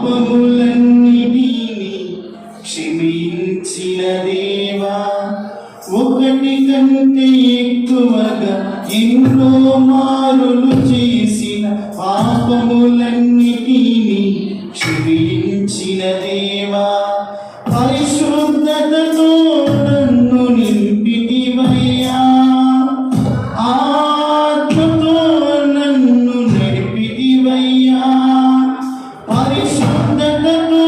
పాపములన్నిటిని క్షమించిన దేవా, ఒకటి కంటే ఎక్కువగా ఎన్నో మారులు చేసిన పాపములన్నిటిని క్షమించిన దేవా, పరిశుద్ధతతో నన్ను నింపితివయ్యా, ఆత్మతో నన్ను నడిపితివయ్యా, పరిశుద్ధతతో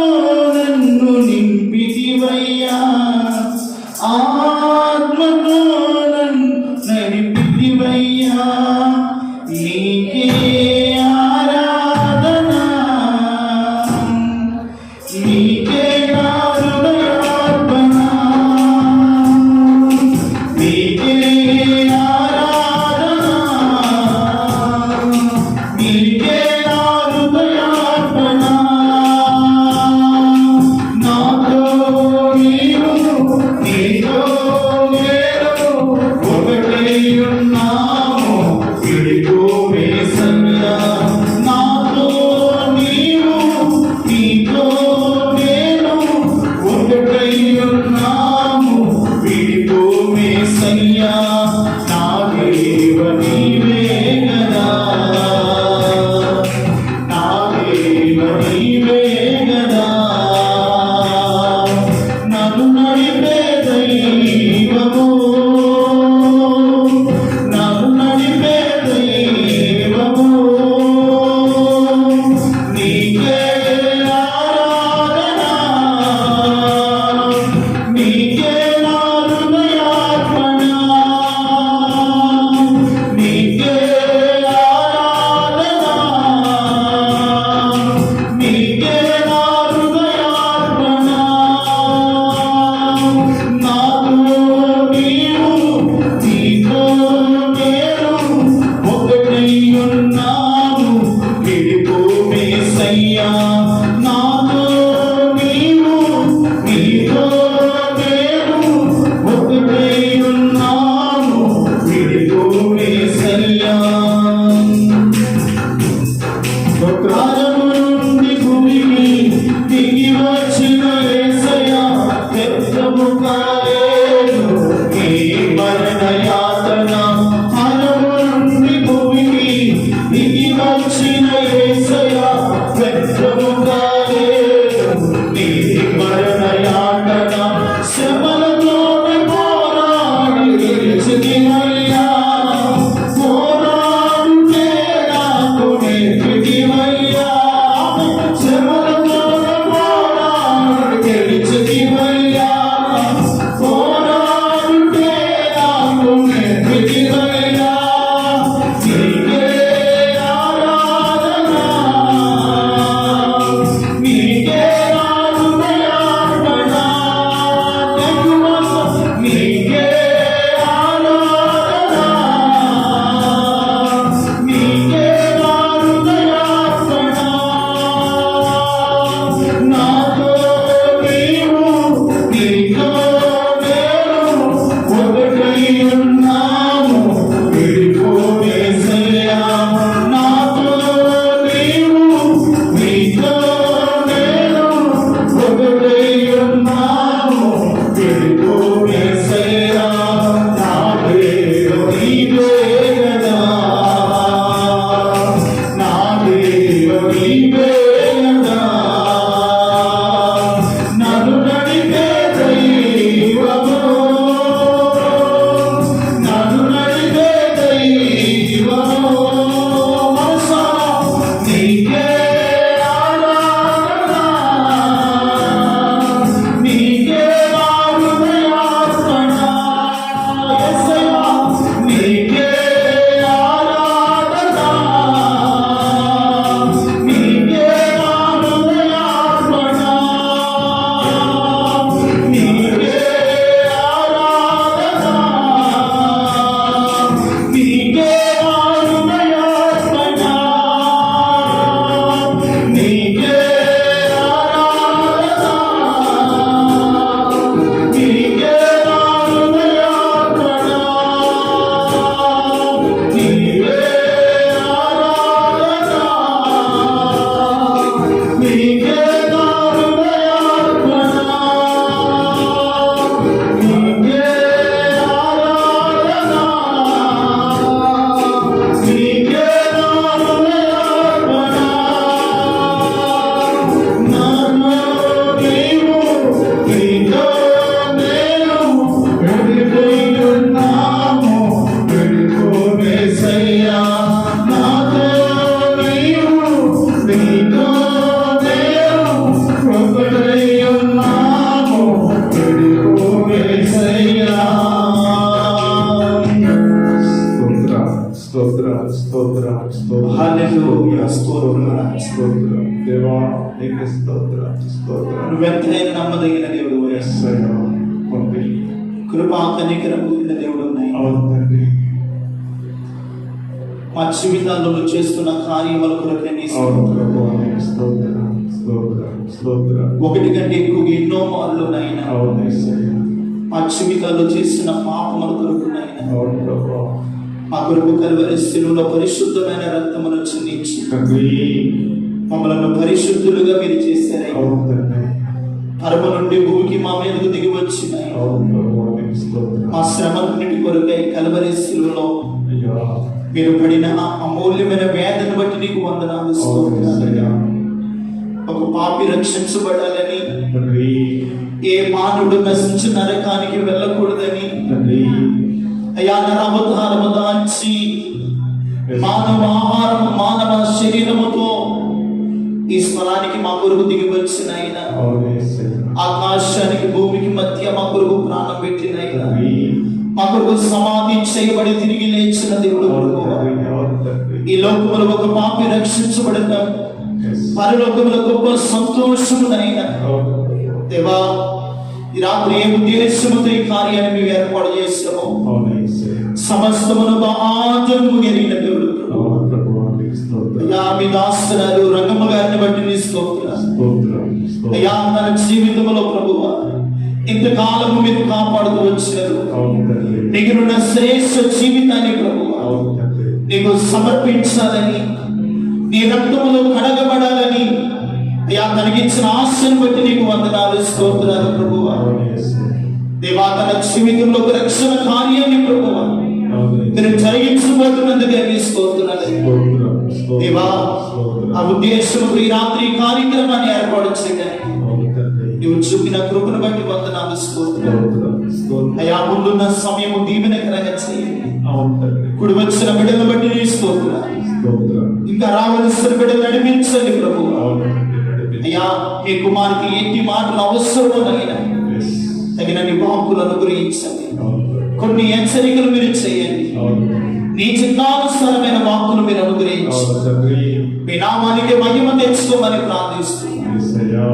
నన్ను నింపితివయ్యా, ఆత్మతో నన్ను నడిపితివయ్యా. నీకే ఆరాధన, నీకే నా హృదయార్పణ, నీకే ఆరాధన, నీకే నా హృదయార్పణ. నాతో నీవు, నీతో నేను ఒకటై ఉన్నాము, విడిపోవే సయ్యా. నాతో నీవు, నీతో నేను ఒకటై ఉన్నాము, విడిపోవే సయ్యా. నా దేవ నీవే గదా, నా దేవ నీవే గదా, నన్ను నడిపే దైవము, నన్ను నడిపే దైవము. నీకే ఆరాధన, నీకే నా హృదయార్పణ, నీకే ఆరాధన, నీకే నా హృదయార్పణ. నాతో నీవు, నీతో నేను ఒకటై ఉన్నాము, విడిపోవే సయ్యా. నాతో నీవు, నీతో నేను ఒకటై ఉన్నాము, విడిపోవే సయ్యా. స్వర్గము నుండి భూమికి దిగి వచ్చిన యేసయ్యా, వ్యర్థము కాలేదు ఈ మరణ యాతన. స్వర్గము నుండి భూమికి దిగి వచ్చిన యేసయ్యా, వ్యర్థము నీకు స్తోత్రం స్తోత్రం. నువ్వెంతైనా నమ్మదగిన దేవుడు, యేసయ్యా తండ్రి. కృపా కనికరం కలిగిన దేవుడు ఉన్నాయి. అవును తండ్రి. మా జీవితాల్లో నువ్వు చేస్తున్న కార్యముల కొరకు నీ అవును ప్రభువా, నీకు స్తోత్రం స్తోత్రం స్తోత్రం. ఒకటి కంటే ఎక్కువ ఎన్నో మార్లు నాయన అవును యేసయ్యా. మా జీవితాల్లో చేసిన పాపముల కొరకు నాయన అవును ప్రభువా. మా కొరకు కల్వరి శిలువలో పరిశుద్ధమైన రక్తమును చిందించి తండ్రి. మమ్మల్ని పరిశుద్ధులుగా మీరు చేశారు. అవును తండ్రి. పరమ నుండి భూమికి మా మీదకు దిగి వచ్చిన అవును ప్రభువా, నీకు స్తోత్రం. మా శ్రమలన్నిటి కొరకై కల్వరి శిలువలో అయ్యా. మీరు పడిన ఆ అమూల్యమైన వేదన బట్టి నీకు వందనాలు అవును స్తోత్రాలు. యేసయ్యా. ఒక పాపి రక్షించబడాలని, తండ్రి. ఏ మానవుడు నశించి నరకానికి వెళ్ళకూడదని తండ్రి. అయా నరవతారము దాల్చి మానవ ఆహారము మానవ శరీరముతో ఈ స్థలానికి మా కొరకు దిగి వచ్చిన ఆయన, అవును యేసయ్యా. ఆకాశానికి భూమికి మధ్య మా కొరకు ప్రాణం పెట్టిన ఆయన, తండ్రి. మా కొరకు సమాధి చేయబడి తిరిగి లేచిన దేవుడు. అవును తండ్రి. అవును తండ్రి. ఈ లోకములో ఒక పాపి రక్షించబడిన Yes. పరలోకములో గొప్ప సంతోషమునైనా అవును ప్రభువా. దేవా, ఈ రాత్రి ఏ ఉద్దేశముతో ఈ కార్యాన్ని మేము ఏర్పాటు చేసాము అవును యేసయ్యా. సమస్తమును బాధము ఎరిగిన దేవుడు. అవును ప్రభువా, నీకు స్తోత్రం అయ్యా, మీ దాసురాలు రంగమ్మ గారిని బట్టి నీ స్తోత్రం. స్తోత్రం స్తోత్రం. అయ్యా, తన జీవితంలో ప్రభువా ఇంతకాలము మీరు కాపాడుతూ వచ్చారు. అవును తండ్రి. నీకున్న శ్రేష్ఠ జీవితాన్ని ప్రభువా అవును తండ్రి. నీకు సమర్పించాలని, నీ రక్తములో కడగబడాలని అయ్యా తనకిచ్చిన ఆశను బట్టి నీకు వందనాలు స్తోత్రాలు ప్రభువా. అవును యేసయ్యా. దేవా, తన జీవితంలో ఒక రక్షణ కార్యాన్ని ప్రభువా అవును మీరు జరిగించబోతున్నందుకే నీ స్తోత్రాలు. స్తోత్రం స్తోత్రం దేవా, స్తోత్రం. ఆ ఉద్దేశం ఈ రాత్రి కార్యక్రమాన్ని ఏర్పాటు చేయడానికి అవును తండ్రి. నువ్వు చూపిన కృపను బట్టి వందనాలు స్తోత్రాలు. స్తోత్రం స్తోత్రం. అయ్యా, ముందున్న సమయము దీవెనకరంగా చేయండి. అవును తండ్రి. కుడి వచ్చిన బిడ్డలను బట్టి నీ స్తోత్రాలు. స్తోత్రం. ఇంకా రావలసిన బిడ్డలు నడిపించండి ప్రభువా. అవును తండ్రి. నడిపించు. అయ్యా, మీ కుమార్తె ఏంటి మాటలు అవసరమోనైనా Yes. తగిన నివాకులను అనుగ్రహించండి. అవును తండ్రి. కొన్ని హెచ్చరికలు మీరు చేయండి. అవును తండ్రి. నీ చిత్తానుసారమైన వాక్కులు మీరు అనుగ్రహించి అవును తండ్రి. మీ నామానికి మహిమ తెచ్చుకోమని ప్రార్థిస్తున్నాను. యేసయ్యా.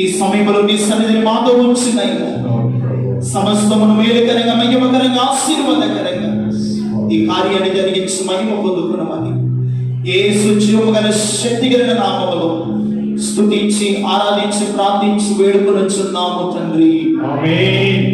ఈ సమయంలో నీ సన్నిధిని మాతో ఉంచినైనా అవును ప్రభువా. సమస్తమును మేలుకరంగా మహిమకరంగా ఆశీర్వాదకరంగా Yes. ఈ కార్యాన్ని జరిగించి మహిమ పొందుకున్నామని యేసు జీవము గల శక్తి కలిగిన నామములో స్తుతించి ఆరాధించి ప్రార్థించి వేడుకొనుచున్నాము తండ్రి. ఆమేన్.